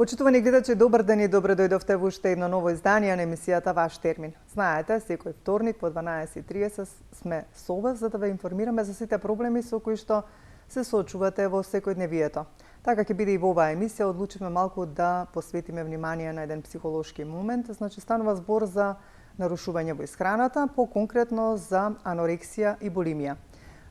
Почитувани гледачи, добар ден и добре дојдовте во уште едно ново издание на емисијата Ваш термин. Знаете, секој вторник по 12:30 сме со вас за да ве информираме за сите проблеми со кои што се соочувате во секојдневието. Така ќе биде и во оваа емисија, одлучивме малку да посветиме внимание на еден психолошки момент, значи станува збор за нарушување во исхраната, по-конкретно за анорексија и булимија.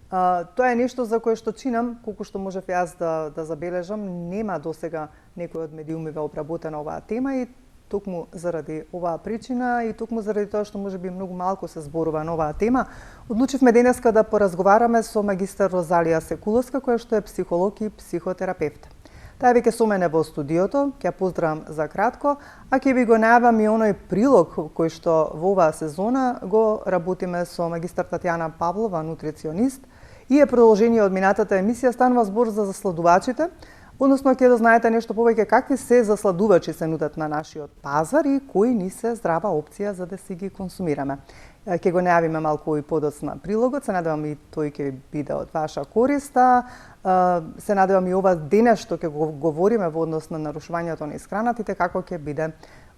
Тоа е нешто за кое што чинам, колку што можев јас да забележам, нема досега некој од медиумиве обработена оваа тема и токму заради оваа причина и токму заради тоа што можеби многу малку се зборува на оваа тема, одлучивме денеска да поразговараме со магистар Розалија Секуловска, која што е психолог и психотерапевт. Таа веќе со мене во студиото, ќе поздравам за кратко, а ќе ви го најавам и оној прилог кој што во оваа сезона го работиме со магистар Татјана Павлова, нутриционист, и е продолжение од минатата емисија, станува збор за засладувачите, односно ќе да знаете нешто повеќе какви се засладувачи се нудат на нашиот пазар и кои ни се здрава опција за да си ги консумираме. Ќе го најавиме малку и подоцна прилогот, се надевам и тој ќе биде од ваша користа. Се надевам и ова денес што ќе го говориме во однос на нарушувањето на исхранатите, како ќе биде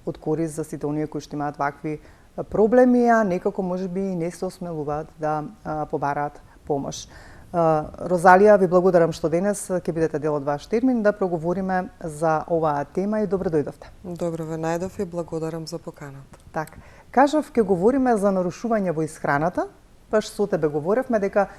од корист за сите оние кои што имаат вакви проблеми, а некако можеби и не се осмелуваат да побараат помош. Розалија, ви благодарам што денес ќе бидете дел од Ваш термин да проговориме за оваа тема и добро дојдовте. Добро ве најдов и благодарам за поканата. Така. Кажав, ќе говориме за нарушување во исхраната. Баш со тебе говоревме дека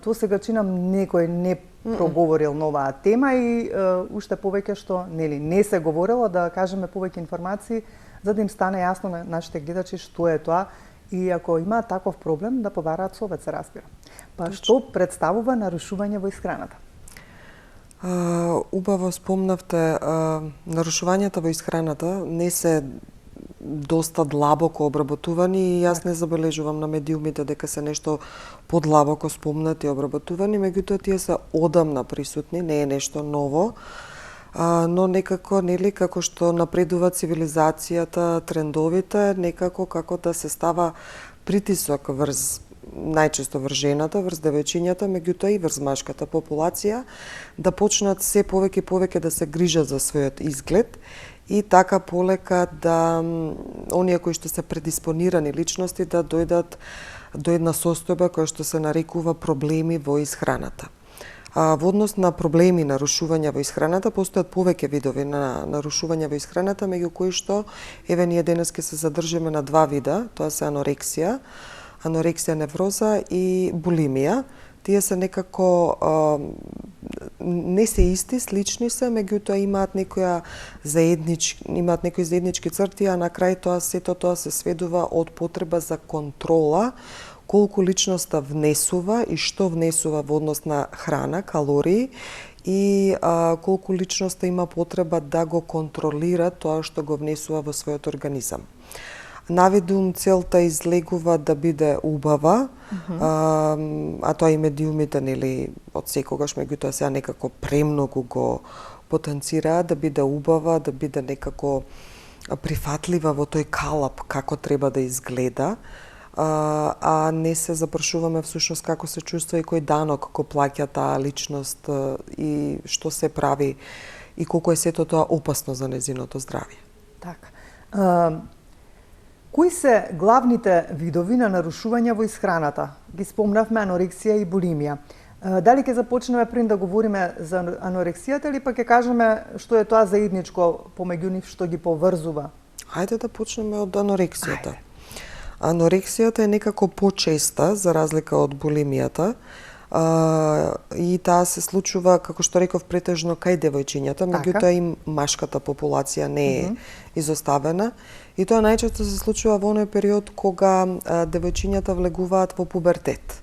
досега чинам некој не проговорил на оваа тема и уште повеќе што не се говорело, да кажеме повеќе информации за да им стане јасно на нашите гледачи што е тоа и ако има таков проблем да побараат совет, се разбира. Па што представува нарушување во исхраната? Убаво спомнавте, нарушувањата во исхраната не се доста длабоко обработувани и јас не забележувам на медиумите дека се нешто подлабоко спомнати и обработувани, меѓутоа тие се одамна присутни, не е нешто ново, но некако, нели, како што напредува цивилизацијата, трендовите, некако како да се става притисок врз најчесто врз жената, врз девојчињата, меѓутоа и врз машката популација, да почнат се повеќе и повеќе да се грижат за својот изглед и така полека да оние кои што се предиспонирани личности да дојдат до една состојба која што се нарекува проблеми во исхраната. Во однос на проблеми нарушувања во исхраната, постојат повеќе видови на нарушувања во исхраната, меѓу кои што еве ние денес ќе се задржиме на два вида, тоа се анорексија невроза и булимија. Тие се некако не се исти, слични се, меѓутоа имаат некои заеднички црти, а на крај сето тоа се сведува од потреба за контрола, колку личноста внесува и што внесува во однос на храна, калории и колку личноста има потреба да го контролира тоа што го внесува во својот организам. Навидум целта излегува да биде убава, а тоа и медиумите, нели, од секогаш, меѓутоа сега некако премногу го потенцираат да биде убава, да биде некако прифатлива во тој калап како треба да изгледа, а не се запрашуваме всушност како се чувства и кој данок го плаќа таа личност и што се прави и колку е сето тоа опасно за незиното здравје. Така. Кои се главните видови на нарушување во исхраната? Ги спомнавме анорексија и булимија. Дали ќе започнеме пред да говориме за анорексијата или па ќе кажеме што е тоа заедничко помеѓу нив што ги поврзува? Ајде да почнеме од анорексијата. Анорексијата е некако почеста за разлика од булимијата. И таа се случува, како што реков, претежно кај девојчињата, меѓутоа и машката популација не е изоставена. И тоа најчесто се случува во оној период кога девојчињата влегуваат во пубертет.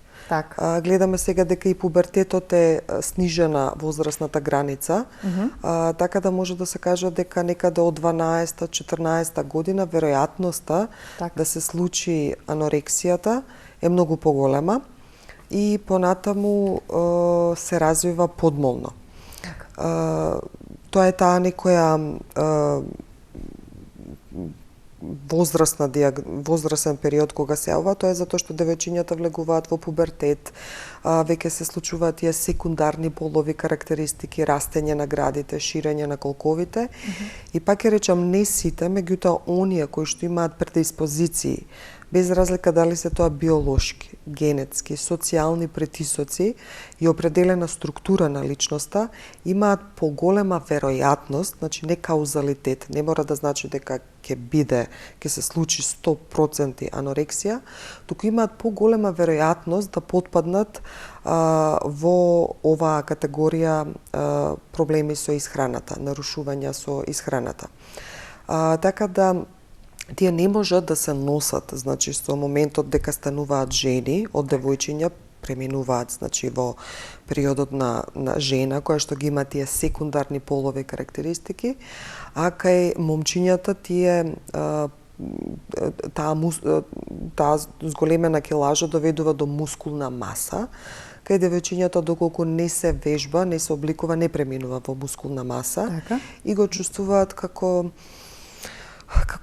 Гледаме сега дека и пубертетот е снижена возрастната граница, така да може да се каже дека некаде од 12-14 година веројатноста да се случи анорексијата е многу поголема и понатаму се развива подмолно. Тоа е таа некоја возрастен период кога се јавува, тоа е затоа што девојчињата влегуваат во пубертет, веќе се случуваат тие секундарни полови карактеристики, растење на градите, ширење на колковите. И пак ќе речам, не сите, меѓутоа оние кои што имаат предиспозиции, без разлика дали се тоа биолошки, генетски, социјални претисоци и определена структура на личноста, имаат поголема веројатност, значи не каузалитет, не мора да значи дека ќе се случи 100% анорексија, туку имаат поголема веројатност да потпаднат во оваа категорија проблеми со исхраната, нарушувања со исхраната. Така да тие не можат да се носат, значи со моментот дека стануваат жени, од девојчиња преминуваат, значи во периодот на жена која што ги има тие секундарни полови карактеристики, а кај момчињата тие таа зголемена килажа доведува до мускулна маса, кај девојчињата доколку не се вежба, не се обликува, не преминува во мускулна маса, така? И го чувствуваат како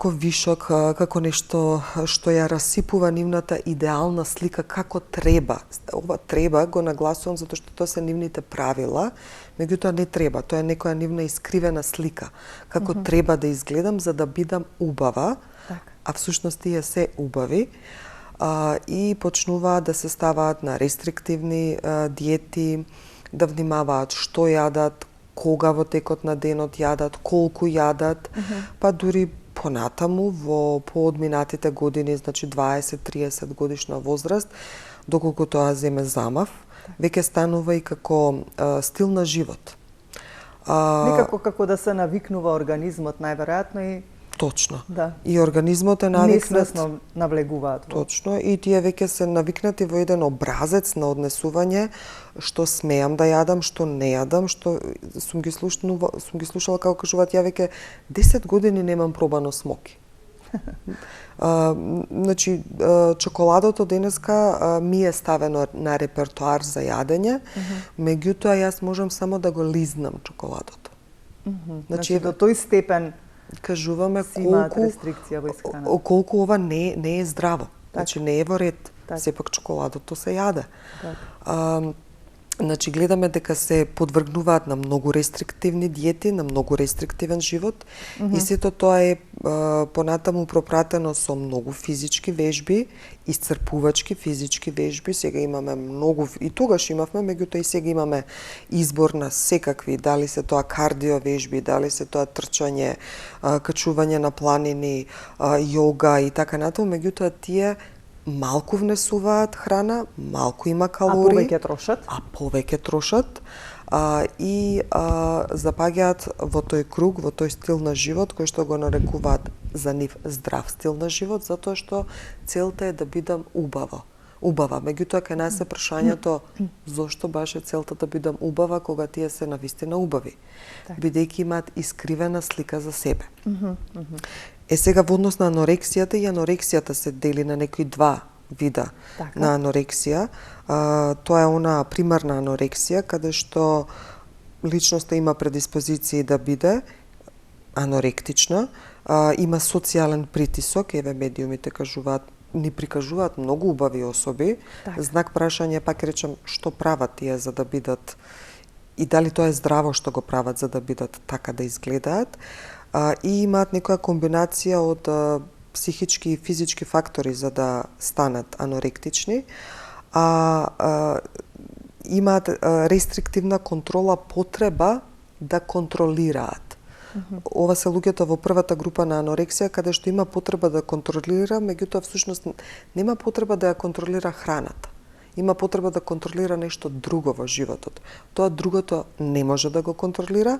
вишок, како нешто што ја расипува нивната идеална слика како треба. Ова треба го нагласувам затоа што тоа се нивните правила, меѓутоа не треба, тоа е некоја нивна искривена слика, како треба да изгледам за да бидам убава, а всушност тие се убави. И почнуваат да се ставаат на рестриктивни диети, да внимаваат што јадат, кога во текот на денот јадат, колку јадат, па дури понатаму во поодминатите години, значи 20-30 годишна возраст, доколку тоа земе замав, веќе станува и како стил на живот. Некако како да се навикнува организмот, најверојатно и Точно. Да. И организмот е навикнат. Несвесно навлегуваат. Точно. И тие веќе се навикнати во еден образец на однесување, што смеам да јадам, што не јадам, што сум ги слушала како кажуваат, ја веќе 10 години немам пробано смоки. Значи, чоколадото денеска ми е ставено на репертоар за јадење, меѓутоа јас можам само да го лизнам чоколадото. Значи, до тој степен кажуваме колку ова не е здраво. Значи не е во ред. Сепак чоколадото се јаде. Значи гледаме дека се подвргнуваат на многу рестриктивни диети, на многу рестриктивен живот и сето тоа е понатаму пропратено со многу физички вежби, исцрпувачки физички вежби. Сега имаме многу, и тогаш имавме, меѓутоа и сега имаме избор на секакви, дали се тоа кардио вежби, дали се тоа трчање, качување на планини, јога и така натаму, меѓутоа тие малку внесуваат храна, малку има калории, а повеќе трошат и запаѓаат во тој круг, во тој стил на живот кој што го нарекуваат за нив здрав стил на живот, затоа што целта е да бидам убава. Меѓутоа кај нас е прашањето зошто баш е целта да бидам убава кога тие се навистина убави, бидејќи имаат искривена слика за себе. Сега во однос на анорексијата, и анорексијата се дели на некои два вида на анорексија. Тоа е она примарна анорексија, каде што личноста има предиспозиции да биде аноректична, има социјален притисок, еве медиумите кажуваат, ни прикажуваат многу убави особи. Знак прашање, пак речам, што прават тие за да бидат и дали тоа е здраво што го прават за да бидат така да изгледаат. И имаат некоја комбинација од психички и физички фактори за да станат аноректични, имаат рестриктивна контрола, потреба да контролираат. Ова се луѓето во првата група на анорексија, каде што има потреба да контролира, меѓутоа всушност нема потреба да ја контролира храната. Има потреба да контролира нешто друго во животот. Тоа другото не може да го контролира,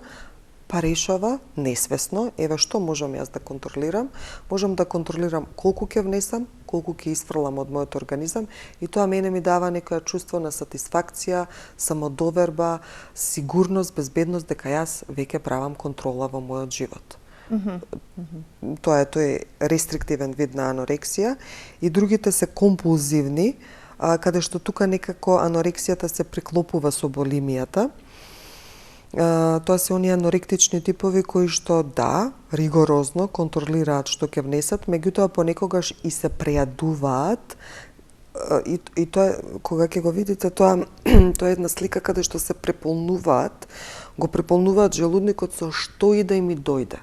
па решава несвесно, еве што можам јас да контролирам? Можам да контролирам колку ќе внесам, колку ќе исфрлам од мојот организам и тоа мене ми дава некоја чувство на сатисфакција, самодоверба, сигурност, безбедност дека јас веќе правам контрола во мојот живот. Тоа е рестриктивен вид на анорексија и другите се компулзивни, каде што тука некако анорексијата се приклопува со булимијата. Тоа се оние аноректични типови кои што да, ригорозно контролираат што ќе внесат, меѓутоа понекогаш и се прејадуваат. И тоа, кога ќе го видите, тоа е една слика каде што се преполнуваат, го преполнуваат желудникот со што и да им дојде.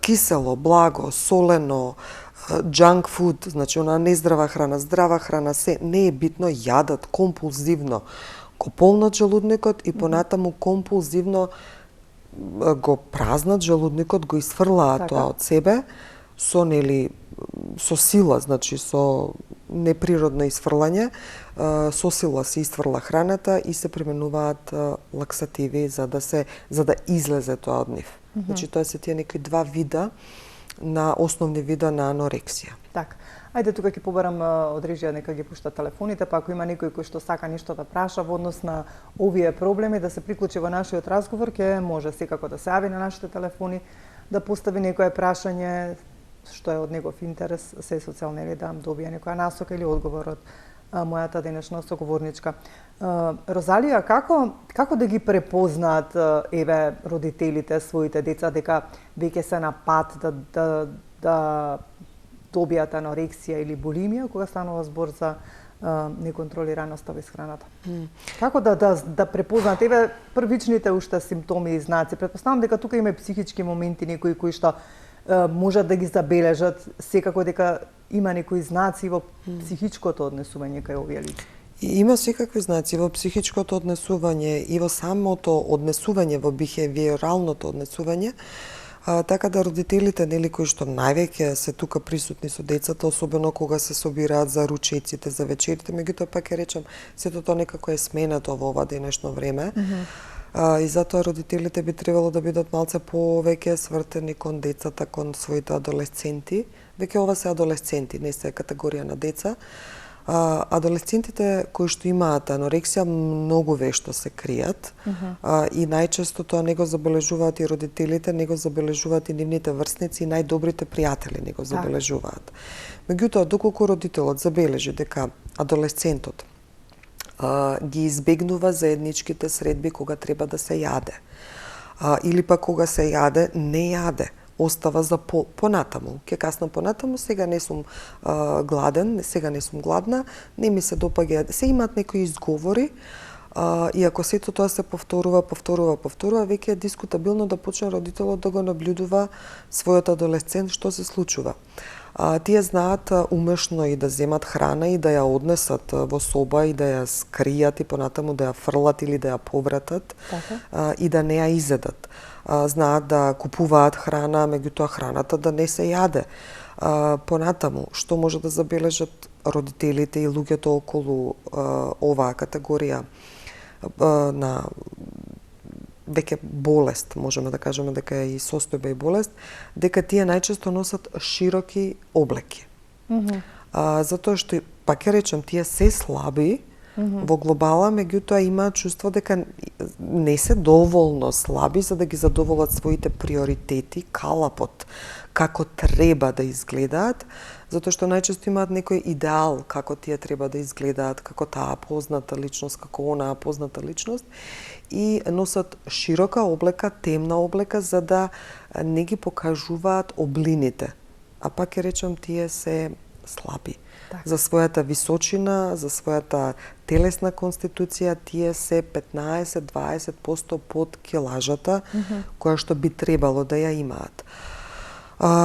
Кисело, благо, солено, junk food, значи она нездрава храна, здрава храна, се не е битно, јадат компулзивно, го полнат желудникот и понатаму компулзивно го празнат желудникот, го изфрлаат тоа од себе со со сила, значи со неприродно изфрлање, со сила се изфрла храната и се применуваат лаксативи за да излезе тоа од нив. Значи тоа се тие некои два вида основни вида на анорексија. Така. Ајде тука ќе побарам од режија нека ги пушта телефоните, па ако има некој кој што сака нешто да праша во однос на овие проблеми, да се приклучи во нашиот разговор, ќе може секако да се јави на нашите телефони, да постави некое прашање што е од негов интерес, се социјално или да добие некоја насока или одговор од мојата денешна соговорничка. Розалија, како да ги препознаат родителите своите деца дека веќе се на пат да добијат анорексија или булимија, кога станува збор за неконтролираноста во исхраната? Како да препознаат првичните уште симптоми и знаци? Претпоставам дека тука има и психички моменти некои кои што можат да ги забележат, секако дека има некои знаци во психичкото однесување кај овие лица. Има секакви знаци во психичкото однесување и во самото однесување, во бихевиоралното однесување, така да родителите, кои што највеќе се тука присутни со децата, особено кога се собираат за ручеците, за вечерите, меѓутоа пак ќе речам, сето тоа некако е сменато во ова денешно време. И затоа родителите би требало да бидат малце повеќе свртени кон децата, кон своите адолесценти. Веќе ова се адолесценти, не се категорија на деца. Адолесцентите кои што имаат анорексија многу вешто се кријат и најчесто тоа не го забележуваат и родителите, не го забележуваат и нивните врсници и најдобрите пријатели не го забележуваат. Меѓутоа, доколку родителот забележи дека адолесцентот ги избегнува заедничките средби кога треба да се јаде, или пак кога се јаде, не јаде, остава за понатаму. Ке каснам понатаму, сега не сум гладен, сега не сум гладна, не ми се допаѓа. Се имаат некои изговори, и ако сето тоа се повторува, веќе е дискутабилно да почне родителот да го наблюдува својот адолесцент што се случува. Тие знаат умешно и да земат храна и да ја однесат во соба и да ја скријат и понатаму да ја фрлат или да ја повратат и да не ја изедат. Знаат да купуваат храна, меѓутоа храната да не се јаде. Понатаму, што може да забележат родителите и луѓето околу оваа категорија на веќе болест, можеме да кажеме дека е и состојба и болест, дека тие најчесто носат широки облеки. Затоа што, пак ќе речем, тие се слаби во глобала, меѓутоа имаат чувство дека не се доволно слаби за да ги задоволат своите приоритети, калапот, како треба да изгледаат, затоа што најчесто имаат некој идеал како тие треба да изгледаат, како таа позната личност, како онаа позната личност, и носат широка облека, темна облека, за да не ги покажуваат облините. А пак ќе речем, тие се слаби. За својата височина, за својата телесна конституција, тие се 15-20% под килажата, која што би требало да ја имаат.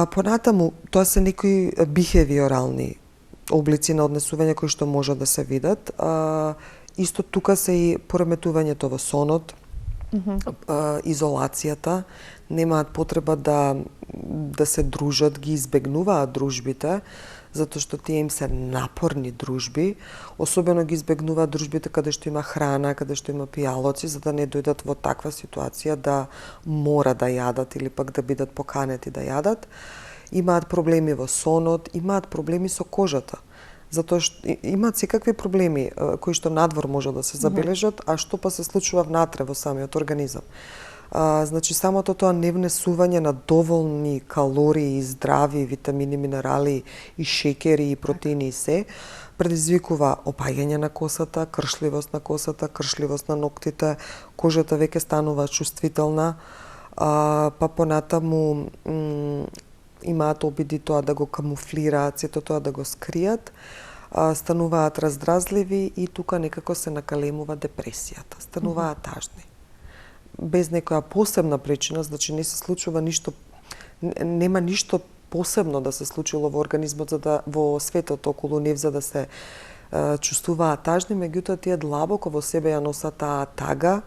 Понатаму, тоа се некои бихевиорални облици на однесување кои што може да се видат. Исто тука се и пореметувањето во сонот, изолацијата, немаат потреба да се дружат, ги избегнуваат дружбите, затоа што тие им се напорни дружби, особено ги избегнуваат дружбите каде што има храна, каде што има пијалоци, за да не дојдат во таква ситуација да мора да јадат или пак да бидат поканети да јадат. Имаат проблеми во сонот, имаат проблеми со кожата, затоа што имаат секакви проблеми кои што надвор може да се забележат, а што па се случува внатре во самиот организам. Значи, самото тоа невнесување на доволни калории, здрави витамини, минерали и шеќери и протеини и се, предизвикува опаѓање на косата, кршливост на косата, кршливост на ноктите, кожата веќе станува чувствителна, па понатаму имаат обиди тоа да го камуфлираат, сето тоа да го скријат, стануваат раздразливи и тука некако се накалемува депресијата, стануваат тажни. Без некоја посебна причина, значи не се случува ништо, нема ништо посебно да се случило во организмот за да во светот околу нив за да се чувствуваат тажни, меѓутоа тие длабоко во себе ја носат таа тага,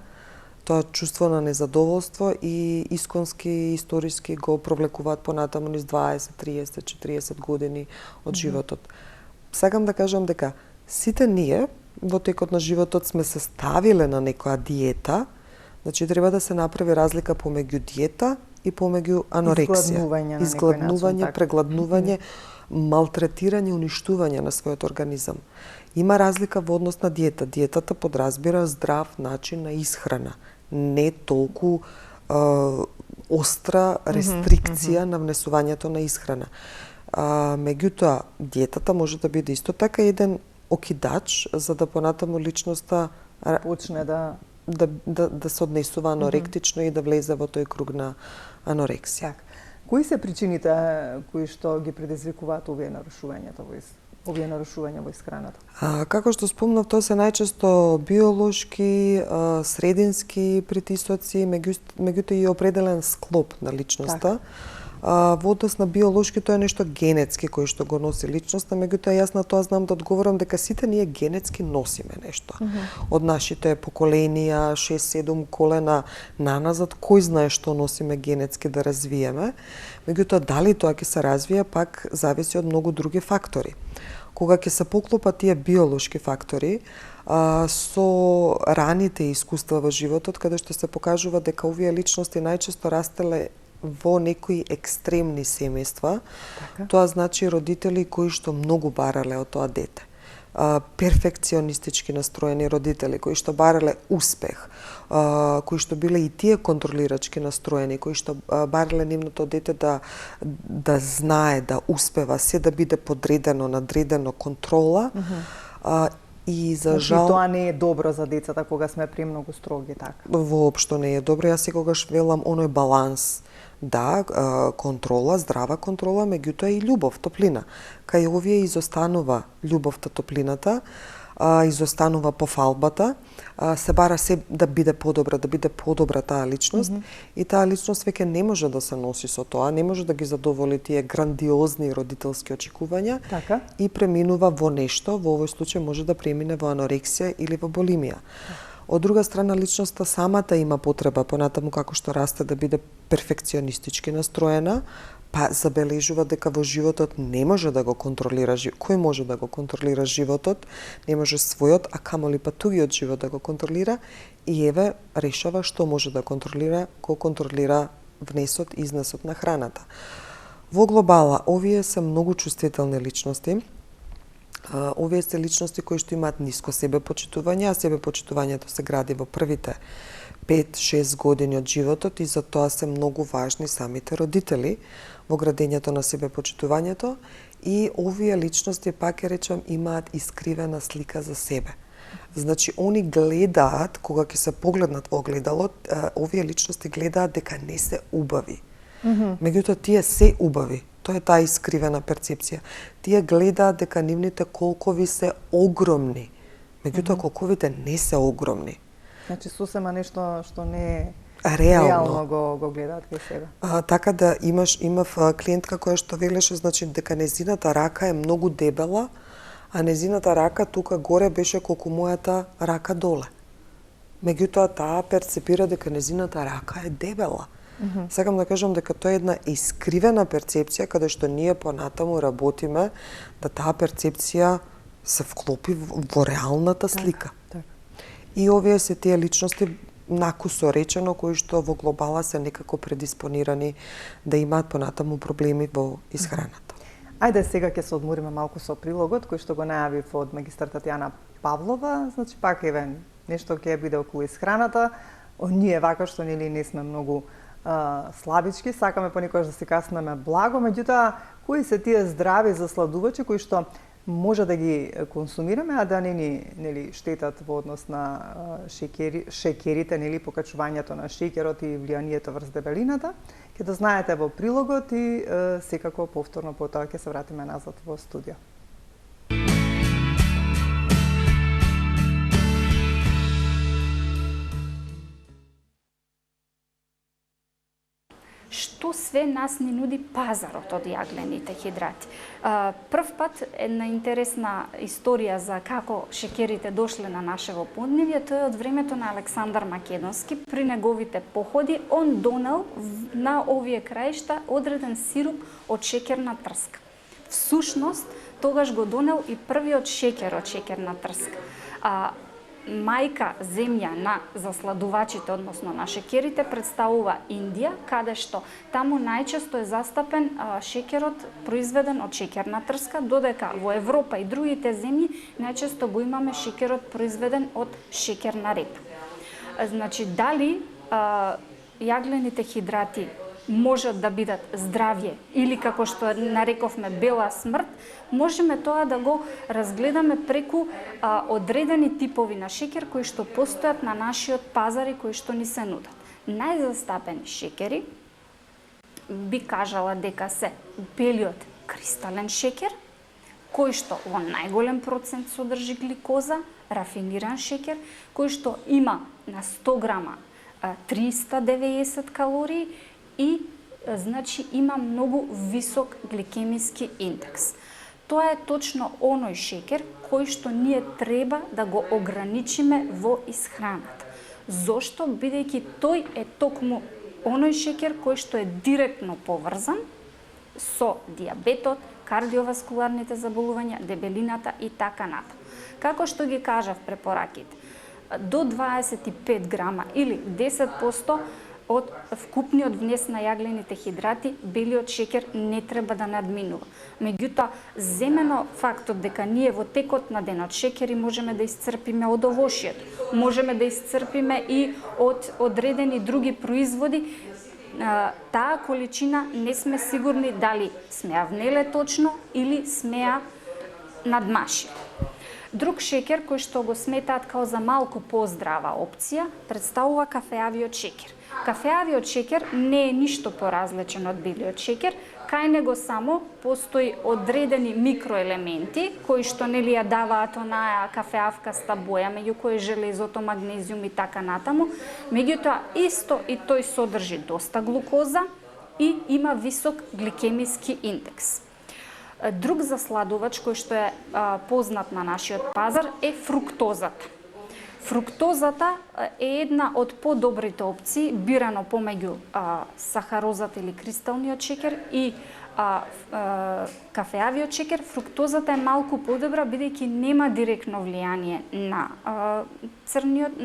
тоа чувство на незадоволство и исконски, историски го провлекуваат понатаму низ 20, 30, 40 години од животот. Сакам да кажам дека сите ние во текот на животот сме се ставиле на некоја диета, значи треба да се направи разлика помеѓу диета и помеѓу анорексија. Изгладнување, прегладнување, малтретирање, уништување на својот организам. Има разлика во однос на диета. Диетата подразбира здрав начин на исхрана, не толку остра рестрикција на внесувањето на исхрана. Меѓутоа, диетата може да биде исто така еден окидач за да понатаму личноста почне да се однесува аноректично и да влезе во тој круг на анорексија. Кои се причините кои што ги предизвикуваат овие нарушувања во исхраната? Како што спомнав, тоа се најчесто биолошки, средински притисоци, меѓутоа и определен склоп на личноста. Во однос на биолошки тоа е нешто генетски кој што го носи личноста, меѓутоа јас на тоа знам да одговорам дека сите ние генетски носиме нешто. Од нашите поколенија, 6-7 колена наназад, кој знае што носиме генетски да развиеме, меѓутоа дали тоа ќе се развие пак зависи од многу други фактори. Кога ќе се поклопат тие биолошки фактори со раните искуства во животот, каде што се покажува дека овие личности најчесто растеле во некои екстремни семејства, тоа значи родители кои што многу барале од тоа дете. Перфекционистички настроени родители кои што барале успех, кои што биле и тие контролирачки настроени, кои што барале нивното дете да знае, да успева, се да биде подредено, надредено, контрола. И за жал тоа не е добро за децата кога сме премногу строги така. Воопшто не е добро. Јас секогаш велам оној баланс. Да, контрола, здрава контрола, меѓутоа и љубов, топлина. Кај овие изостанува љубовта, топлината, изостанува пофалбата, се бара се да биде подобра таа личност и таа личност веќе не може да се носи со тоа, не може да ги задоволи тие грандиозни родителски очекувања и преминува во нешто, во овој случај може да премине во анорексија или во булимија. Од друга страна, личноста самата има потреба понатаму како што расте да биде перфекционистички настроена, па забележува дека во животот не може да го контролира. Кој може да го контролира животот? Не може својот, а камоли па тугиот живот да го контролира и еве решава што може да контролира, го контролира внесот и изнесот на храната. Во глобала, овие се многу чувствителни личности. Овие се личности кои што имаат ниско себепочитување, а себепочитувањето се гради во првите 5-6 години од животот и за тоа се многу важни самите родители во градењето на себепочитувањето и овие личности, пак ќе речам, имаат искривена слика за себе. Значи, они гледаат, кога ќе се погледнат во огледалот, овие личности гледаат дека не се убави. Меѓутоа, тие се убави. Тоа е таа искривена перцепција. Тие гледаат дека нивните колкови се огромни. Меѓутоа, колковите не се огромни. Значи, сосема нешто што не е реално го гледаат кај себе. Така да имав клиентка која што велеше, значи, дека незината рака е многу дебела, а незината рака тука горе беше колку мојата рака доле. Меѓутоа, таа перцепира дека незината рака е дебела. Сакам да кажам дека тоа е една искривена перцепција каде што ние понатаму работиме да таа перцепција се вклопи во реалната слика. И овие се тие личности накусо речено кои што во глобала се некако предиспонирани да имаат понатаму проблеми во исхраната. Ајде сега ќе се одмориме малку со прилогот кој што го најавив од магистар Татјана Павлова, значи пак еве нешто ќе биде околу исхраната. ние вака што нели не сме многу слабички, сакаме понекогаш да си каснеме благо, меѓутоа кои се тие здрави засладувачи кои што може да ги консумираме, а да не ни нели штетат во однос на шеќерите, нели покачувањето на шеќерот и влијанието врз дебелината. Ќе да знаете во прилогот и секако повторно потоа ќе се вратиме назад во студио. Што све нас ни нуди пазарот од јаглените хидрати. Прв пат една интересна историја за како шеќерите дошле на нашево подневје, тоа е од времето на Александар Македонски. При неговите походи он донел на овие краишта одреден сируп од шеќерна трска. Всушност, тогаш го донел и првиот шеќер од шеќерна трска. Мајка земја на засладувачите, односно на шеќерите, представува Индија, каде што таму најчесто е застапен шеќерот произведен од шеќерна трска, додека во Европа и другите земји најчесто го имаме шеќерот произведен од шеќерна репа. Значи, дали јаглените хидрати можат да бидат здравје или како што нарековме бела смрт, можеме тоа да го разгледаме преку одредени типови на шеќер кои што постојат на нашиот пазар и кои што ни се нудат. Најзастапени шеќери би кажала дека се белиот кристален шеќер, кој што во најголем процент содржи гликоза, рафиниран шеќер, кој што има на 100 грама 390 калории и значи има многу висок гликемиски индекс. Тоа е точно оној шеќер кој што ние треба да го ограничиме во исхраната. Зошто? Бидејќи тој е токму оној шеќер кој што е директно поврзан со дијабетот, кардиоваскуларните заболувања, дебелината и така натаму. Како што ги кажав препораките, до 25 грама или 10% од вкупниот внес на јаглените хидрати, белиот шеќер не треба да надминува. Меѓутоа, земено фактот дека ние во текот на денот шеќери можеме да исцрпиме од овошјето, можеме да исцрпиме и од одредени други производи, таа количина не сме сигурни дали сме ја внеле точно или сме ја надмашили. Друг шеќер кој што го сметаат као за малку поздрава опција представува кафеавиот шеќер. Кафеавиот шеќер не е ништо поразличен од белиот шеќер, кај него само постои одредени микроелементи кои што нели ја даваат онаа кафеавкаста боја, меѓу кои железото, магнезиум и така натаму. Меѓутоа исто и тој содржи доста глукоза и има висок гликемиски индекс. Друг засладувач кој што е познат на нашиот пазар е фруктозата. Фруктозата е една од подобрите опции, бирано помеѓу сахарозата или кристалниот шеќер и кафеавиот шеќер. Фруктозата е малку подобра, бидејќи нема директно влијание на црниот,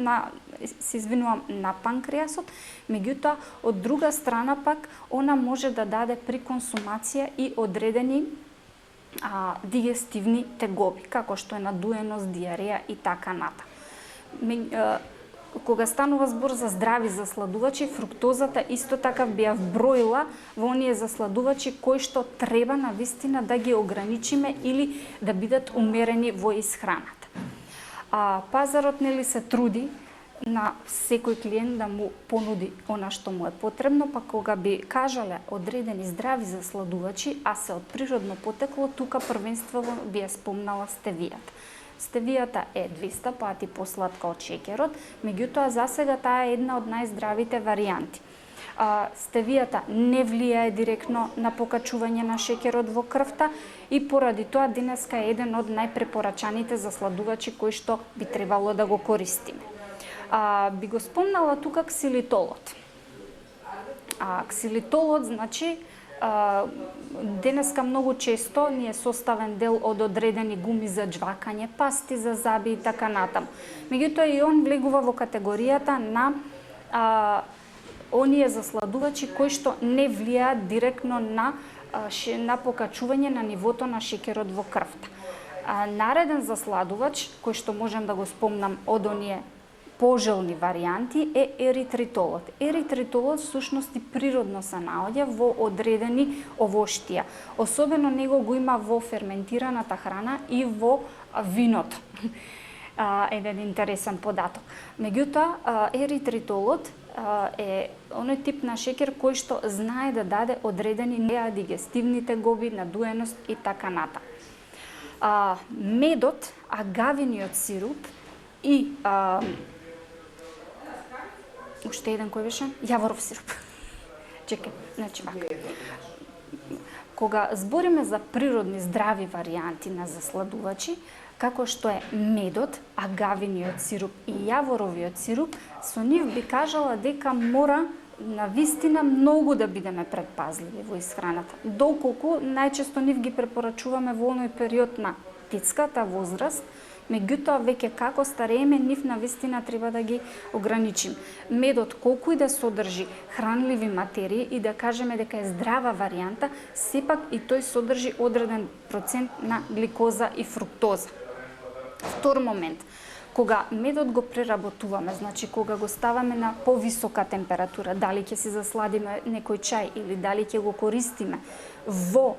на панкреасот, меѓутоа од друга страна пак она може да даде при консумација и одредени дигестивни тегоби, како што е надуеност, диареја и така натаму. Кога станува збор за здрави засладувачи, фруктозата исто така би ја вброила во оние засладувачи кои што треба навистина да ги ограничиме или да бидат умерени во исхраната. Пазарот нели се труди на секој клиент да му понуди она што му е потребно, па кога би кажале одредени здрави засладувачи, а се од природно потекло, тука првенствено би ја спомнала стевијата. Стевијата е 200 пати посладка од шеќерот, меѓутоа засега таа е една од најздравите варијанти. Стевијата не влијае директно на покачување на шеќерот во крвта и поради тоа денеска е еден од најпрепорачаните засладувачи кои што би требало да го користиме. Би го спомнала тука ксилитолот. Ксилитолот, значи, денеска многу често ни е составен дел од одредени гуми за џвакање, пасти за заби и така натаму. Меѓутоа и он влегува во категоријата на оние засладувачи кои што не влијаат директно на покачување на нивото на шеќерот во крвта. Нареден засладувач кој што можем да го спомнам од оние пожелни варијанти е еритритолот. Еритритолот всушност и природно се наоѓа во одредени овоштија. Особено него го има во ферментираната храна и во виното. Еден интересен податок. Меѓутоа, еритритолот е оној тип на шекер кој што знае да даде одредени дигестивните гоби, надуеност и така натаму. Медот, агавиниот сируп и уште еден кој беше? Јаворов сируп. Чекај, значи вака. Кога збориме за природни здрави варијанти на засладувачи, како што е медот, агавиниот сируп и јаворовиот сируп, со нив би кажала дека мора на вистина многу да бидеме предпазливи во исхраната. Доколку најчесто нив ги препорачуваме во оној период на детската возраст, меѓутоа веќе како старееме нив на вистина треба да ги ограничим. Медот колку и да содржи хранливи материи и да кажеме дека е здрава варијанта, сепак и тој содржи одреден процент на гликоза и фруктоза. Втор момент, кога медот го преработуваме, значи кога го ставаме на повисока температура, дали ќе си засладиме некој чај или дали ќе го користиме во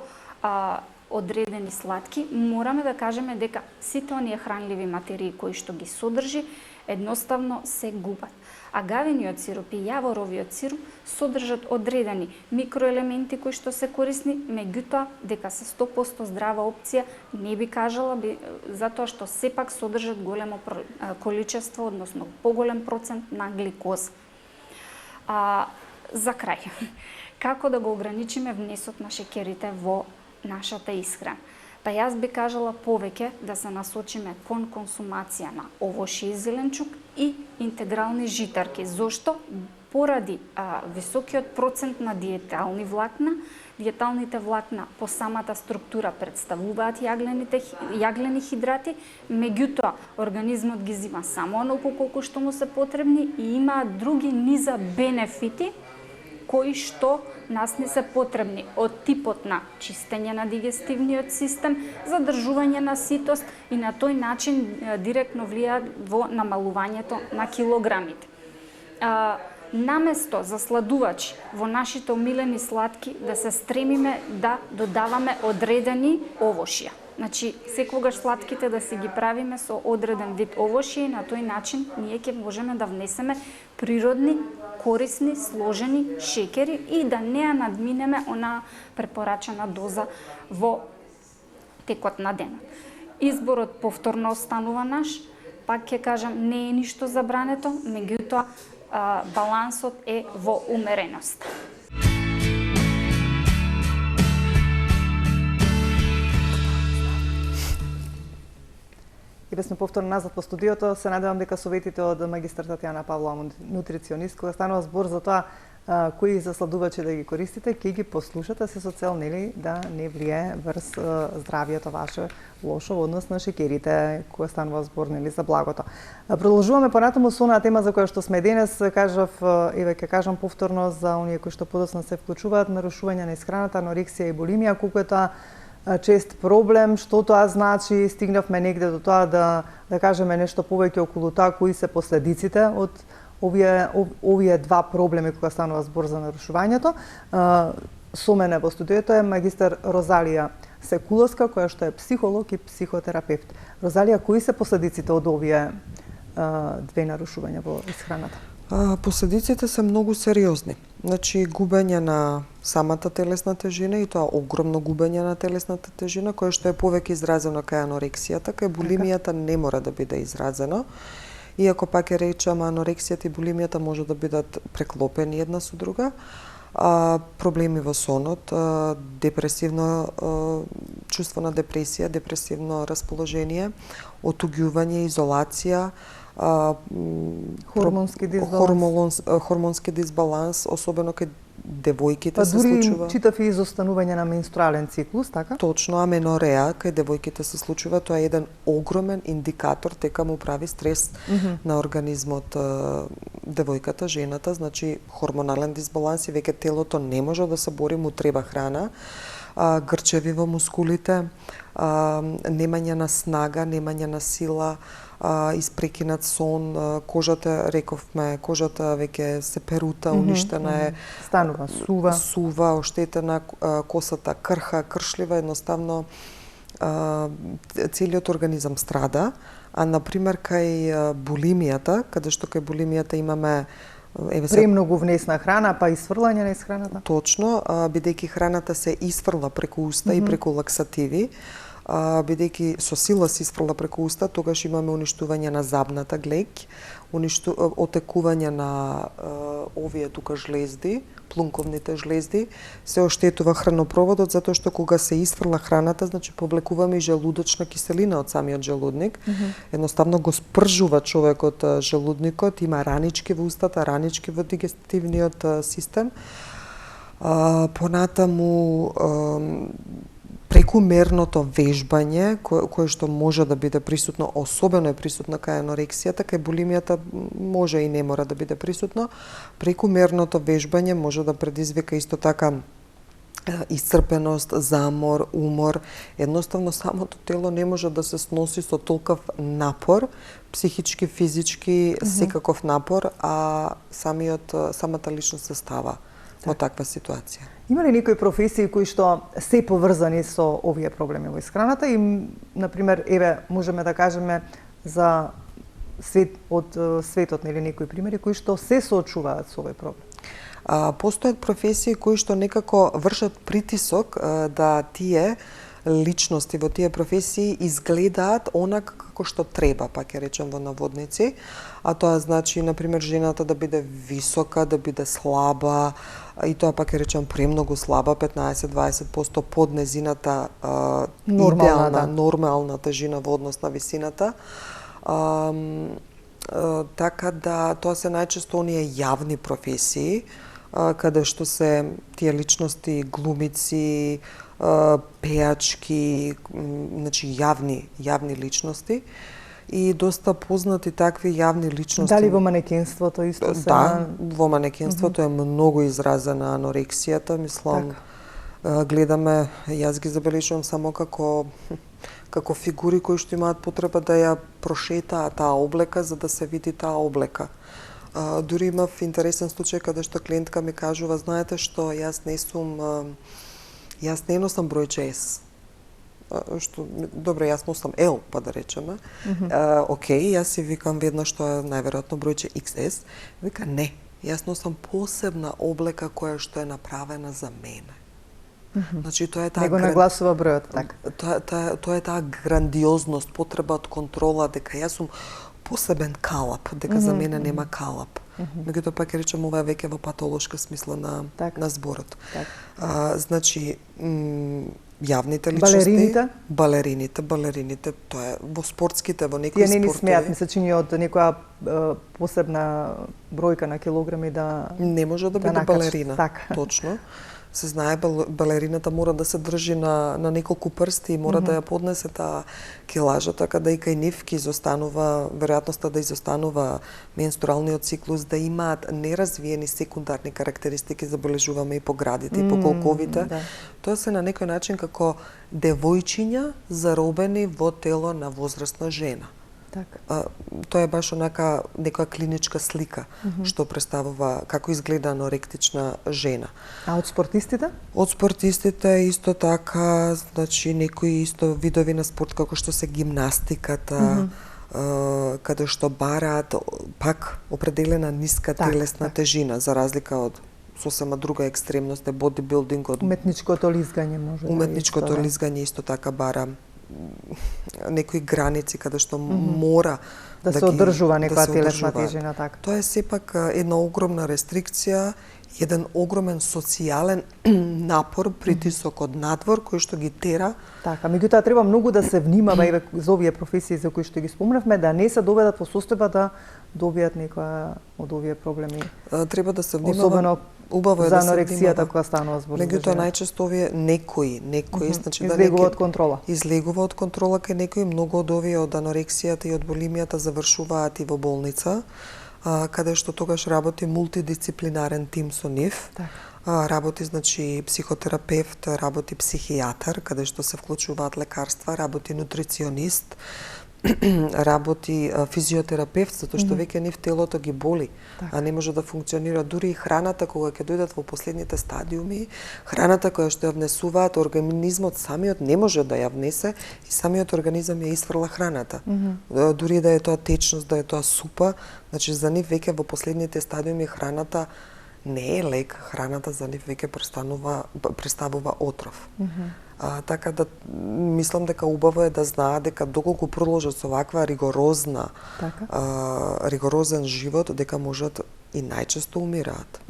одредени сладки, мораме да кажеме дека сите оние хранливи материи кои што ги содржи, едноставно се губат. Агавиниот сируп и јаворовиот сируп содржат одредени микроелементи кои што се корисни, меѓутоа дека се 100% здрава опција не би кажала, затоа што сепак содржат големо количество, односно поголем процент на гликоза. За крај, како да го ограничиме внесот на шекерите во нашата исхрана? Па јас би кажала повеќе да се насочиме кон консумација на овошје и зеленчук и интегрални житарки. Зошто? Поради високиот процент на диетални влакна. Диеталните влакна по самата структура представуваат јаглени хидрати, меѓутоа организмот ги зима само оноку колку што му се потребни и имаат други низа бенефити кои што нас не се потребни, од типот на чистење на дигестивниот систем, задржување на ситост и на тој начин директно влијаат во намалувањето на килограмите. Наместо засладувачи во нашите омилени сладки да се стремиме да додаваме одредени овошја. Значи, секогаш сладките да си ги правиме со одреден вид овошје и на тој начин ние ќе можеме да внесеме природни, корисни, сложени шекери и да не ја надминеме она препорачена доза во текот на денот. Изборот повторно останува наш, пак ќе кажам, не е ништо забрането, меѓутоа балансот е во умереност. И сме повторно назад по студиото. Се надевам дека советите од магистар Татјана Павлова, нутриционист, кога станува збор за тоа кои засладувачи да ги користите, ќе ги послушате се со цел да не влие врз здравието ваше лошо во однос на шекерите, кога станува збор за благото. Продолжуваме понатаму со онаа тема за која што сме денес, кажав и веќе кажам повторно за оние кои што подоцна се вклучуваат, нарушување на исхраната, анорексија и булимија, колку е тоа чест проблем, што тоа значи, стигнавме негде до тоа да кажеме нешто повеќе околу тоа кои се последиците од овие два проблеми кога станува збор за нарушувањето. Со мене во студиото е магистар Розалија Секуловска, која што е психолог и психотерапевт. Розалија, кои се последиците од овие две нарушувања во исхраната? Последиците се многу сериозни. Значи, губење на самата телесна тежина и тоа огромно губење на телесната тежина, кое што е повеќе изразено кај анорексијата, кај булимијата не мора да биде изразено. Иако пак е речам, анорексијата и булимијата може да бидат преклопени една со друга. Проблеми во сонот, депресивно чувство на депресија, депресивно расположение, отуѓување, изолација, хормонски дисбаланс, особено кај девојките се случува. Дури читав и изостанување на менструален циклус, така? Точно, аменореа, кај девојките се случува, тоа е еден огромен индикатор дека му прави стрес на организмот девојката, жената, значи хормонален дисбаланс и веќе телото не може да се бори, му треба храна. грчеви во мускулите, немање на снага, немање на сила, испрекинат сон, кожата, рековме, кожата веќе се перута, уништена е. Станува сува. Сува, оштетена, косата крха, кршлива, едноставно целиот организам страда. А, например, кај булимијата, каде што кај булимијата имаме премногу внесна храна, па исфрлање на исхраната? Точно, бидејќи храната се исфрла преку уста и преку лаксативи, бидејќи со сила се исфрла преку уста, тогаш имаме уништување на забната глеќ, отекување на овие тука жлезди, плунковните жлезди, се оштетува хранопроводот затоа што кога се исфрла храната, значи повлекуваме и желудочна киселина од самиот желудник. Едноставно го спржува човекот желудникот, има ранички во устата, ранички во дигестивниот систем. Понатаму прекумерното вежбање, кое што може да биде присутно, особено е присутно кај анорексијата, кај булимијата може и не мора да биде присутно. Прекумерното вежбање може да предизвика исто така исцрпеност, замор, умор. Едноставно самото тело не може да се сноси со толков напор, психички, физички, секаков напор, а самата личност се става во таква ситуација. Има ли некои професии кои што се поврзани со овие проблеми во исхраната и, например, можеме да кажеме за светот, нели, некои примери кои што се соочуваат со овој проблем? Постојат професии кои што некако вршат притисок да тие личности во тие професии изгледаат онака како што треба, па ќе речем во наводници, а тоа значи, например, жената да биде висока, да биде слаба, и тоа па ќе речем премногу слаба, 15-20% под незината идеална, нормална тежина во однос на висината. Така да, тоа се најчесто оние јавни професии, каде што се тие личности, глумици, пеачки, значи јавни личности и доста познати такви јавни личности. Дали во манекенството исто се? Да, во манекенството е многу изразена анорексијата, мислам. Гледаме, јас ги забележувам само како фигури кои што имаат потреба да ја прошетаат таа облека за да се види таа облека. Дури имав интересен случај каде што клиентка ми кажува, знаете што, јас не носам бројче S. Што, добре, јас носам L, па да речеме. Океј, јас си викам веднаш што е најверојатно бројче XS. Вика, не, јас носам посебна облека која што е направена за мене. Значи, тоа е таа него нагласува бројот, така. Тоа е таа грандиозност, потреба од контрола, дека јас сум посебен калап, дека за мене нема калап. Меѓутоа пак ќе речем ова е веќе во патолошка смисла на зборот. Значи, јавните личности, балерините, тоа е во спортските, во некои спортови. Тие не ни смеат, ми се чини од некоја посебна бројка на килограми да не може да биде балерина, точно. Се знае, балерината мора да се држи на неколку прсти и мора да ја поднесе таа килажа, така да и кај нив ќе изостанува, веројатноста да изостанува менструалниот циклус, да имаат неразвиени секундарни карактеристики, забележуваме и по градите, и по колковите. Тоа се на некој начин како девојчиња заробени во тело на возрастна жена. Тоа е баш онака некоја клиничка слика што представува како изгледа аноректична жена. А од спортистите? Од спортистите исто така, значи некои исто видови на спорт како што се гимнастиката, каде што бараат пак определена ниска телесна тежина, за разлика од сосема друга екстремност е бодибилдингот. Уметничкото лизгање може. Уметничкото лизгање исто така бара некои граници каде што мора да се одржува некоја телесна тежина, така. Тоа е сепак една огромна рестрикција, еден огромен социјален напор, притисок од надвор кој што ги тера. Така, меѓутоа треба многу да се внимава и за овие професии за кои што ги спомнавме, да не се доведат во состојба да добијат некоја од овие проблеми. Треба да се внимава. Особено убаво е за да се анорексијата кога станува збор. Меѓутоа најчесто овие некои, значи да излегува од контрола. Излегува од контрола кај некои, многу од овие од анорексијата и од булимијата завршуваат и во болница, каде што тогаш работи мултидисциплинарен тим со нив. Работи, значи, психотерапевт, работи психијатар, каде што се вклучуваат лекарства, работи нутриционист, работи физиотерапевт, затоа што веќе нив телото ги боли, а не може да функционира. Дури и храната, кога ќе дојдат во последните стадиуми, храната која што ја внесуваат, организмот самиот не може да ја внесе и самиот организам ја исфрла храната. Дури да е тоа течност, да е тоа супа, значи за нив веќе во последните стадиуми храната не е лек, храната за нив веќе представува отров. Така да мислам дека убаво е да знаат дека доколку продолжат со ваква ригорозен живот, дека можат и најчесто умираат.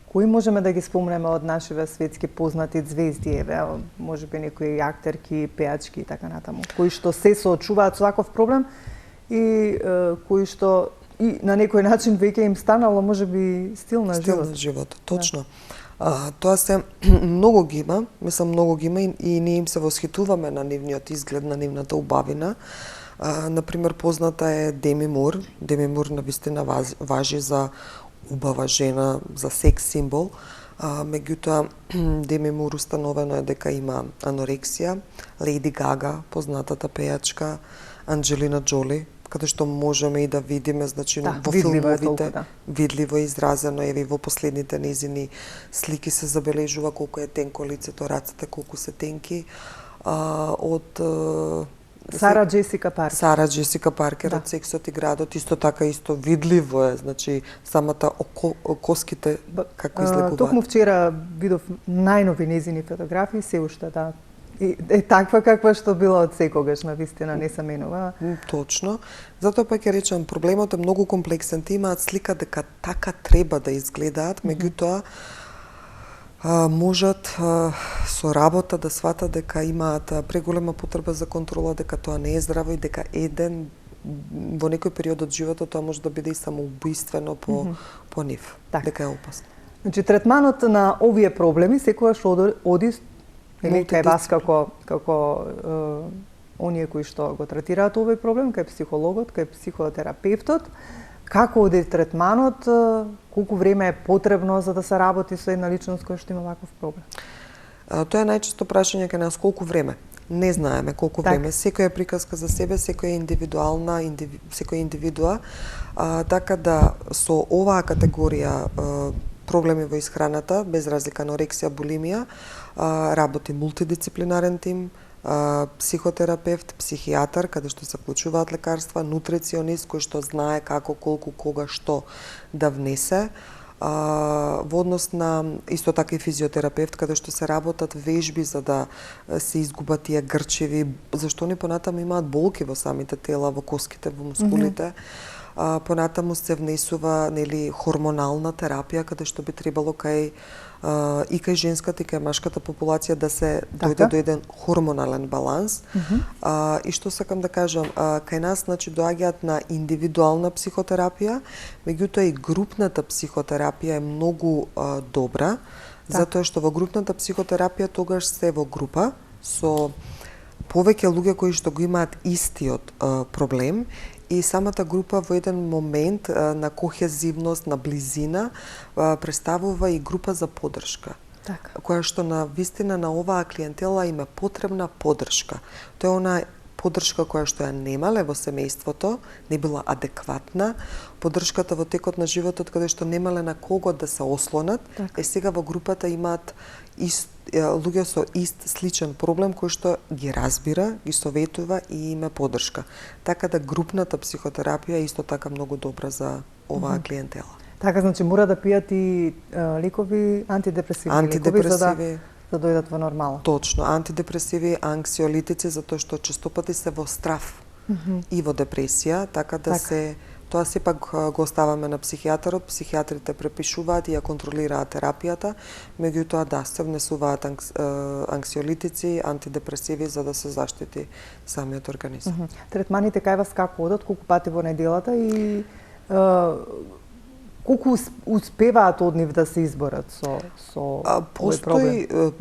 Кои можеме да ги спомнеме од нашиве светски познати звезди, еве, можеби некои актерки, пеачки и така натаму, кои што се соочуваат со ваков проблем и кои што и на некој начин веќе им станало можеби стил на живот. Стил на живот, точно. Тоа се многу ги има, мислам многу ги има и ние им се восхитуваме на нивниот изглед, на нивната убавина. Например, позната е Деми Мур. Деми Мур навистина важи за убава жена, за секс символ. Меѓутоа, Деми Мур установено е дека има анорексија. Лејди Гага, познатата пејачка, Анџелина Џоли, каде што можеме и да видиме, значи, во филмовите, видливо е изразено, еве во последните незини слики се забележува колку е тенко лицето, рацете колку се тенки. Од Сара Джесика Паркер. Сара Джесика Паркер од Сексот и градот, исто така исто видливо е, значи самата коските како излегуваат. Токму вчера видов најнови незини фотографии, се уште да е таква каква што била од секогаш, навистина не се менува. Точно. Затоа па ќе речам, проблемот е многу комплексен. Ти имаат слика дека така треба да изгледаат, меѓутоа можат со работа да сватат дека имаат преголема потреба за контрола, дека тоа не е здраво и дека во некој период од животот тоа може да биде и самоубиствено по нив, дека е опасно. Значи, третманот на овие проблеми секогаш оди или кај вас како оние кои што го третираат овој проблем, кај психологот, кај психотерапевтот, како оди третманот, колку време е потребно за да се работи со една личност која што има ваков проблем? Тоа е најчесто прашање кај нас, колку време. Не знаеме колку време. Секоја е приказка за себе, секоја е индивидуална, секоја индивидуа, така да со оваа категорија проблеми во исхраната, без разлика анорексија, булимија, работи мултидисциплинарен тим, психотерапевт, психијатар, каде што се вклучуваат лекарства, нутриционист кој што знае како, колку, кога, што да внесе, во однос на исто така и физиотерапевт, каде што се работат вежби за да се изгубат тие грчеви, зашто они понатаму имаат болки во самите тела, во коските, во мускулите. Понатаму се внесува хормонална терапија, каде што би требало и кај женската и кај машката популација да се дојде до еден хормонален баланс. И што сакам да кажам, кај нас доаѓаат на индивидуална психотерапија, меѓутоа и групната психотерапија е многу добра, затоа што во групната психотерапија тогаш се во група со повеќе луѓе кои што го имаат истиот проблем и самата група во еден момент на кохезивност, на близина, представува и група за поддршка. Која што на вистина на оваа клиентела им е потребна поддршка. Тоа е она поддршка која што ја немале во семејството, не била адекватна, поддршката во текот на животот каде што немале на кого да се ослонат, сега во групата имаат луѓе со сличен проблем кој што ги разбира, ги советува и има поддршка. Така да групната психотерапија е исто така многу добра за оваа клиентела. Така, значи мора да пијат и лекови, антидепресивни лекови за да дојдат во нормала. Точно, антидепресиви, анксиолитици, затоа што честопати се во страв и во депресија, така да се тоа сепак го оставаме на психијатарот, психијатрите препишуваат и ја контролираат терапијата, меѓутоа се внесуваат анксиолитици, антидепресиви за да се заштити самиот организам. Третманите кај вас како одат, колку пати во неделата и колку успеваат од нив да се изборат со овој проблем?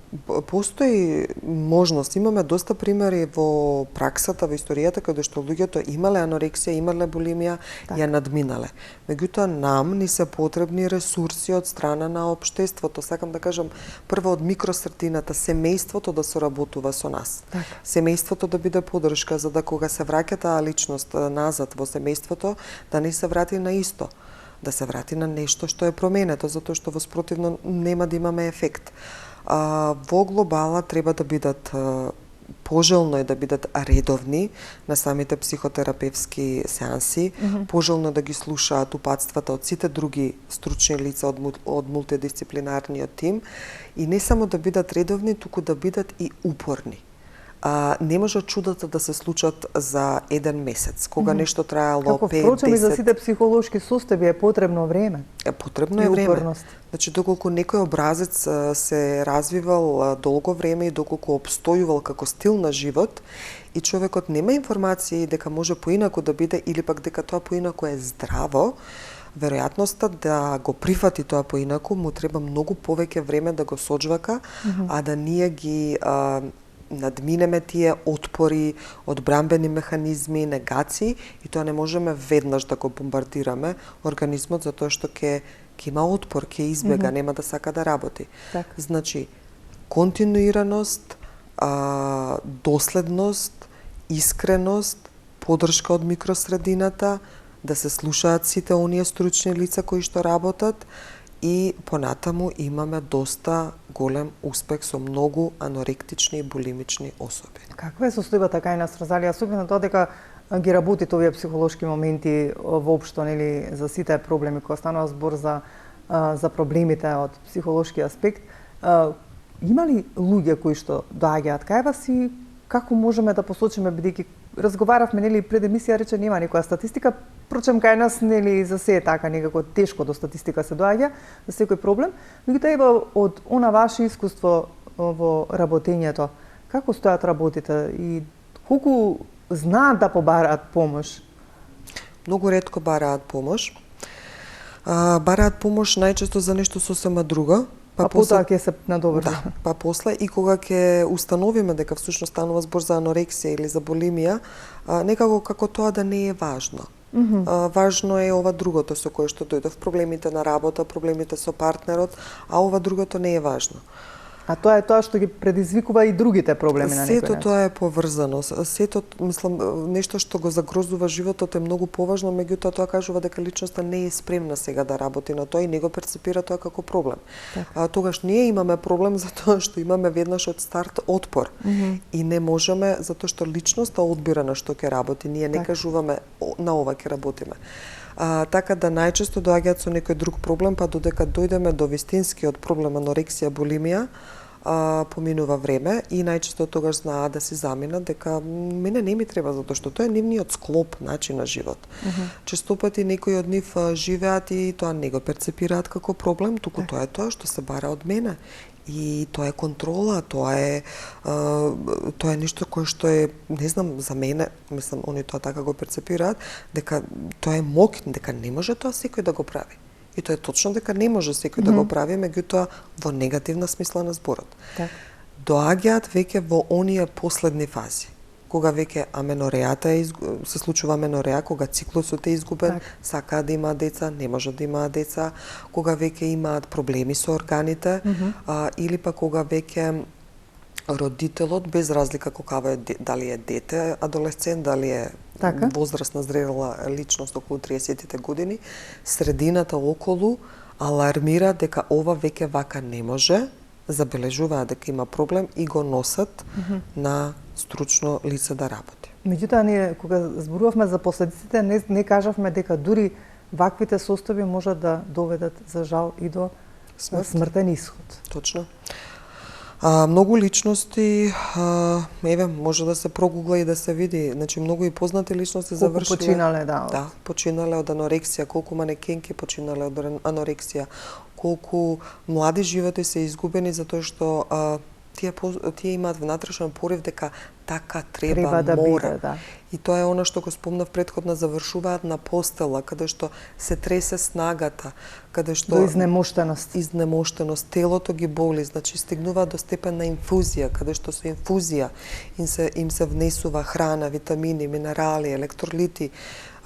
Постои можност. Имаме доста примери во праксата, во историјата, каде што луѓето имале анорексија, имале булимија, ја надминале. Меѓутоа, нам ни се потребни ресурси од страна на општеството. Сакам да кажам, прво од микросредината, семејството да соработува со нас. Семејството да биде поддршка, за да кога се враќа таа личност назад во семејството, да не се врати на исто, да се врати на нешто што е променето, затоа што во спротивно нема да имаме ефект. Во глобала треба да бидат пожелно е да бидат редовни на самите психотерапевски сеанси, пожелно да ги слушаат упатствата од сите други стручни лица од мултидисциплинарниот тим и не само да бидат редовни, туку да бидат и упорни. Не може чудата да се случат за еден месец, кога нешто траело 5-10. Како впрочем и за сите психолошки состојби е потребно време. Потребно е време. Значи, доколку некој образец се развивал долго време и доколку обстојувал како стил на живот и човекот нема информации дека може поинаку да биде или пак дека тоа поинаку е здраво, веројатноста да го прифати тоа поинаку му треба многу повеќе време да го соџвака, а да ние ги надминеме тие отпори, одбрамбени механизми, негации и тоа не можеме веднаш да го бомбардираме организмот затоа што ќе има отпор, ќе избега, нема да сака да работи. Значи, континуираност, доследност, искреност, поддршка од микросредината, да се слушаат сите оние стручни лица кои што работат и понатаму имаме доста голем успех со многу аноректични и булимични особи. Каква е состојбата кај нас, Розалија, особено тоа дека ги работите овие психолошки моменти воопшто, нели, за сите проблеми кога станува збор за проблемите од психолошки аспект, има ли луѓе кои што доаѓаат кај вас и како можеме да посочиме, бидејќи разговаравме, нели, пред емисија рече нема никоја статистика, прочем кај нас, нели, за се е така некако тешко до статистика се доаѓа за секој проблем, меѓутоа ева од она ваше искуство во работењето, како стојат работите и колку знаат да побараат помош? Многу ретко бараат помош. Бараат помош најчесто за нешто сосема друго. Па потоа ќе се надобрди. Да, па после и кога ќе установиме дека всушност станува збор за анорексија или за булимија, некако како тоа да не е важно. Важно е ова другото со кое што дојдов, проблемите на работа, проблемите со партнерот, а ова другото не е важно. А тоа е тоа што ги предизвикува и другите проблеми на некој начин. Сето тоа е поврзано. Сето, мислам, нешто што го загрозува животот е многу поважно, меѓутоа тоа кажува дека личноста не е спремна сега да работи на тоа и не го перцепира тоа како проблем. Тогаш ние имаме проблем затоа што имаме веднаш од старт отпор и не можеме затоа што личноста одбира на што ќе работи. Ние не кажуваме на ова ќе работиме. Така да најчесто доаѓаат со некој друг проблем, па додека дојдеме до вистинскиот проблем анорексија, булимија, поминува време и најчесто тогаш знаат да се заминат дека мене не ми треба затоа што тоа е нивниот склоп, начин на живот. Често пати некои од нив живеат и тоа не го перцепираат како проблем, туку тоа е тоа што се бара од мене. И тоа е контрола, тоа е нешто кое што е, не знам, за мене, мислам, они тоа така го перцепираат, дека тоа е моќ, дека не може тоа секој да го прави. И тоа е точно дека не може секој да го прави, меѓутоа во негативна смисла на зборот. Доаѓаат веќе во оние последни фази, кога веќе аменорејата се случува аменореја, кога циклусот е изгубен, сакаат да имаат деца, не можат да имаат деца, кога веќе имаат проблеми со органите, или па кога веќе родителот, без разлика какава е, дали е дете, адолесцент, дали е возрастна зрела личност околу 30-тите години, средината околу алармира дека ова веќе вака не може, забележуваат дека има проблем и го носат на стручно лице да работи. Меѓутоа, ние кога зборувавме за последиците, не кажавме дека дури ваквите состојби можат да доведат, за жал, и до смртен исход. Точно. Многу личности, еве, може да се прогугла и да се види, значи многу и познати личности завршиле. Колку починале, да. Починале од анорексија, колку манекенки починале од анорексија, колку млади животи се изгубени затоа што тие имаат внатрешен порив дека така треба Треба да мора. биде, да. И тоа е она што го спомнав претходно, завршуваат на постела, каде што се тресе снагата, каде што До изнемоштеност. изнемоштеност, телото ги боли, значи стигнуваат до степен на инфузија, каде што со инфузија им се внесува храна, витамини, минерали, електролити,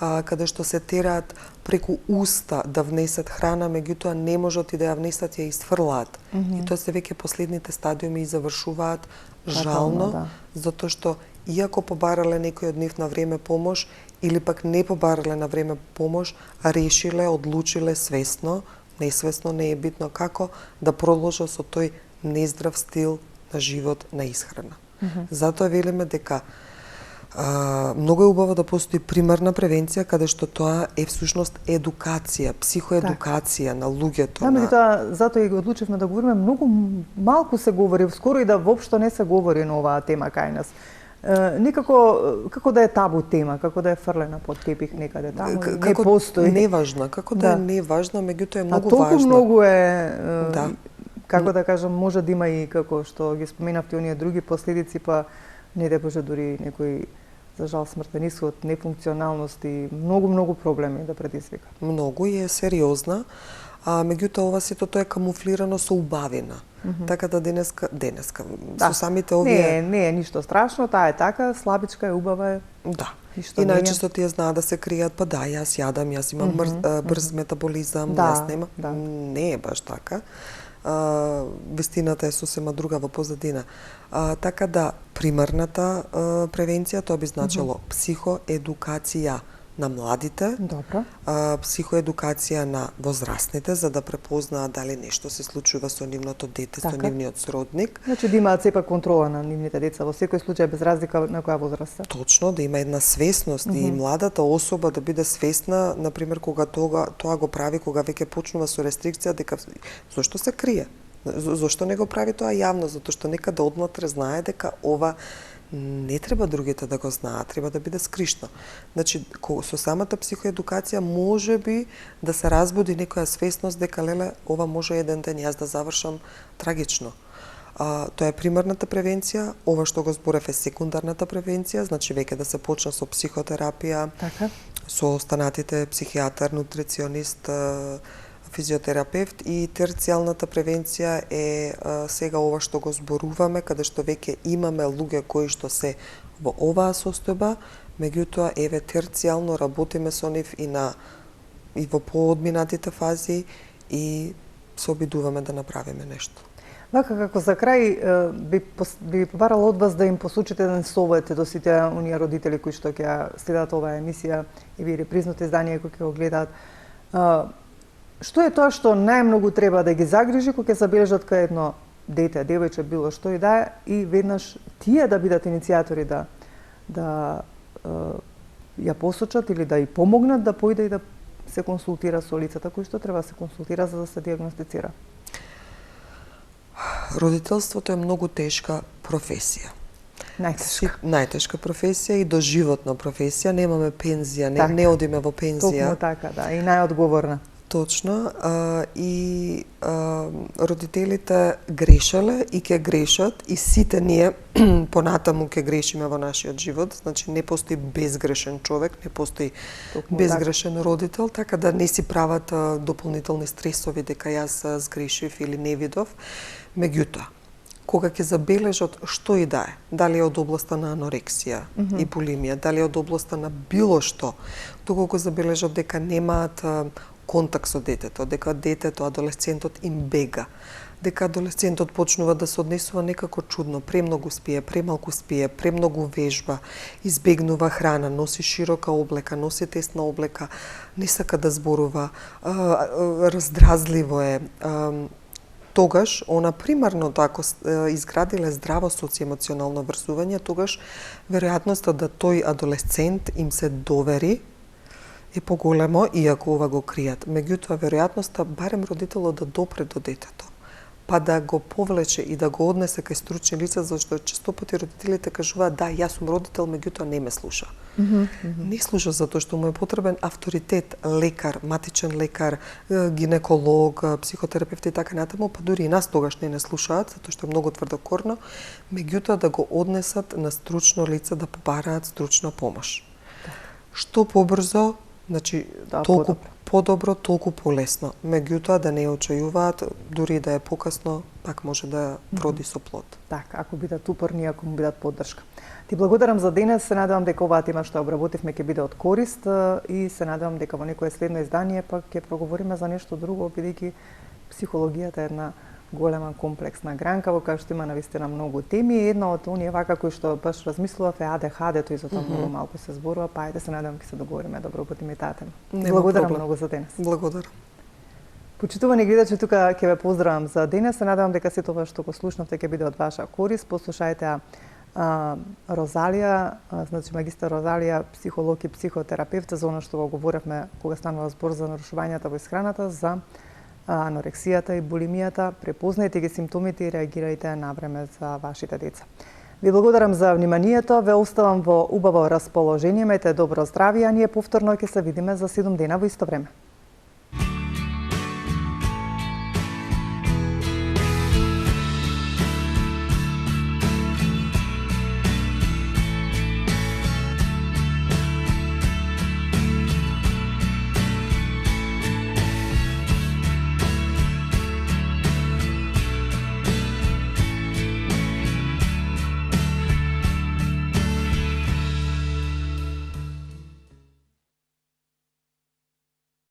каде што се тераат преку уста да внесат храна, меѓутоа не можат и да ја внесат, ја изфрлаат. И тоа се веќе последните стадиуми и завршуваат жално, да. затоа што иако побарале некој од нив на време помош или пак не побарале на време помош, решиле, одлучиле свесно, несвесно, не е битно како, да продолжат со тој нездрав стил на живот, на исхрана. Затоа велиме дека многу е убаво да постои примарна превенција, каде што тоа е всушност едукација, психоедукација на луѓето. Да, меѓутоа, затоа и го одлучивме да говориме, многу малку се говори, скоро и да воопшто не се говори на оваа тема кај нас. Никако, како да е табу тема, како да е фрлена под тепих некаде таму, не постои. Неважна, како да е неважна, меѓутоа е многу толку важна. многу е, Да. како да кажам, може да има и како што ги споменавте оние други последици, па не да боже дури некој за жал смртен исход, нефункционалност и многу проблеми да предизвика. Многу и е сериозна, меѓутоа ова сето тоа е камуфлирано со убавина. Така да денеска со самите овие не е ништо страшно, таа е така, слабичка е, убава е. Да. Ништо И не е. најчесто тие знаат да се кријат, па да, јас јадам, јас имам брз метаболизам, Да, јас нема. да. Не е баш така. Вистината е сосема друга во позадина. Така да, примарната превенција, тоа би значило психоедукација на младите, Добро. психоедукација на возрастните, за да препознаат дали нешто се случува со нивното дете, со Така. нивниот сродник. Значи да имаат сепак контрола на нивните деца во секој случај без разлика на која возраст се. Точно, да има една свесност и младата особа да биде свесна, например, кога тоа го прави, кога веќе почнува со рестрикција, дека зошто се крие? Зошто не го прави тоа јавно? Затоа што некаде однатре знае дека ова не треба другите да го знаат, треба да биде скришно. Значи, со самата психоедукација може би да се разбуди некоја свесност дека леле, ова може еден ден јас да завршам трагично. Тоа е примарната превенција, ова што го зборев е секундарната превенција, значи веќе да се почне со психотерапија, Така. со останатите психијатар, нутриционист, физиотерапевт, и терцијалната превенција е сега ова што го зборуваме, каде што веќе имаме луѓе кои што се во оваа состојба, меѓутоа еве терцијално работиме со нив и во поодминатите фази и се обидуваме да направиме нешто. Вака, како за крај, би побарала од вас да им посочите еден совет до сите оние родители кои што ќе следат оваа емисија и би репризното издание кои ќе го гледаат. Што е тоа што најмногу треба да ги загрижи кога ќе забележат кај едно дете, девојче, било што и да е, и веднаш тие да бидат иницијатори да ја посочат или да ја помогнат да појде и да се консултира со лицата кои што треба да се консултира за да се диагностицира? Родителството е многу тешка професија. Најтешка. Најтешка професија и доживотна професија. Немаме пензија, Така. не одиме во пензија. Токму така, да, и најодговорна. Точно. И родителите грешеле и ќе грешат, и сите ние понатаму ќе грешиме во нашиот живот. Значи не постои безгрешен човек, не постои Токму безгрешен родител, така да не си прават дополнителни стресови дека јас сгрешив или не видов. Меѓутоа, кога ќе забележат што и да е, дали е од областа на анорексија и булимија, дали е од областа на било што, доколку забележат дека немаат контакт со детето, дека детето, адолесцентот им бега, дека адолесцентот почнува да се однесува некако чудно, премногу спие, премалку спие, премногу вежба, избегнува храна, носи широка облека, носи тесна облека, не сака да зборува, раздразливо е, тогаш, она примарно ако изградиле здраво социјемоционално врзување, тогаш веројатноста да тој адолесцент им се довери е поголемо, иако ова го кријат. Меѓутоа, веројатноста барем родителот да допре до детето, па да го повлече и да го однесе кај стручни лица, зашто често пати родителите кажуваат да, јас сум родител, меѓутоа не ме слуша. Не слуша затоа што му е потребен авторитет, лекар, матичен лекар, гинеколог, психотерапевт и така натаму, па дури и нас тогаш не слушаат, затоа што е многу тврдокорно, меѓутоа да го однесат на стручно лице да побараат стручна помош. Што побрзо, значи толку подобро, толку полесно. Меѓутоа да не очајуваат, дури да е покасно, пак може да роди со плод. Така, ако бидат упорни, ако му бидат поддршка. Ти благодарам за денес, се надевам дека оваа тема што обработивме ќе биде од корист и се надевам дека во некое следно издание пак ќе проговориме за нешто друго, бидејќи психологијата е една голема комплексна гранка во која што има навистина многу теми и една од оние вака кои што баш размислував е АДХД-то и за тоа многу малку се зборува, па ајде се надевам ќе се договориме да обработиме и таа тема. Благодарам многу за денес. Благодарам. Почитувани гледачи, тука ќе ве поздравам за денес. Се надевам дека сето ова што го слушнавте ќе биде од ваша корист. Послушајте Розалија, значи магистар Розалија, психолог и психотерапевт, за оно што го говоревме кога станува збор за нарушувањата во исхраната, за анорексијата и булимијата. Препознајте ги симптомите и реагирајте навреме за вашите деца. Ви благодарам за вниманието, ве оставам во убаво расположение, имајте добро здравје, а ние повторно ќе се видиме за 7 дена во исто време.